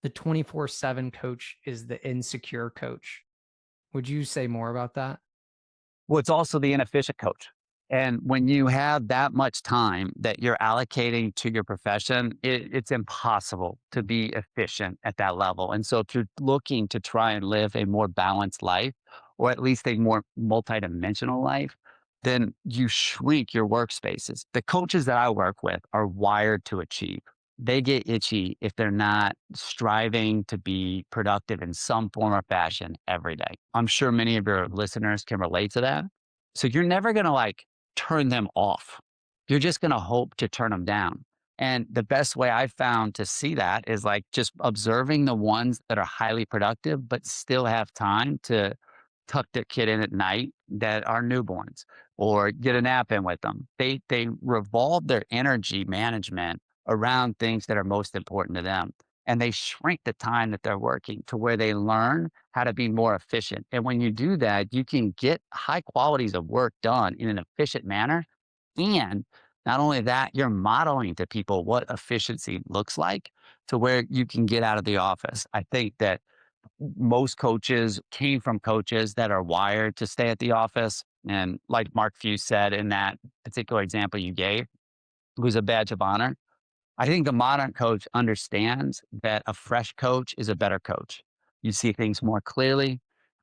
the 24/7 coach is the insecure coach. Would you say more about that? Well, it's also the inefficient coach. And when you have that much time that you're allocating to your profession, it's impossible to be efficient at that level. And so, if you're looking to try and live a more balanced life, or at least a more multidimensional life, then you shrink your workspaces. The coaches that I work with are wired to achieve. They get itchy if they're not striving to be productive in some form or fashion every day. I'm sure many of your listeners can relate to that. So you're never going to like turn them off. You're just going to hope to turn them down. And the best way I've found to see that is like just observing the ones that are highly productive, but still have time to tuck their kid in at night that are newborns or get a nap in with them. They revolve their energy management around things that are most important to them. And they shrink the time that they're working to where they learn how to be more efficient. And when you do that, you can get high qualities of work done in an efficient manner. And not only that, you're modeling to people what efficiency looks like to where you can get out of the office. I think that most coaches came from coaches that are wired to stay at the office. And like Mark Few said in that particular example you gave, it was a badge of honor. I think the modern coach understands that a fresh coach is a better coach. You see things more clearly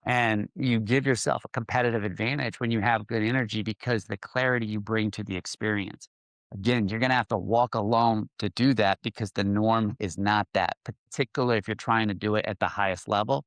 and you give yourself a competitive advantage when you have good energy because the clarity you bring to the experience. Again, you're going to have to walk alone to do that because the norm is not that, particularly if you're trying to do it at the highest level.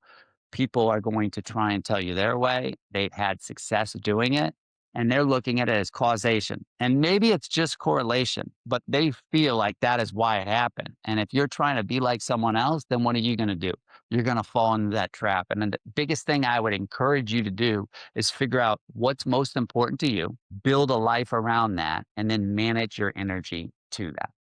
People are going to try and tell you their way. They've had success doing it and they're looking at it as causation. And maybe it's just correlation, but they feel like that is why it happened. And if you're trying to be like someone else, then what are you going to do? You're going to fall into that trap. And then the biggest thing I would encourage you to do is figure out what's most important to you, build a life around that, and then manage your energy to that.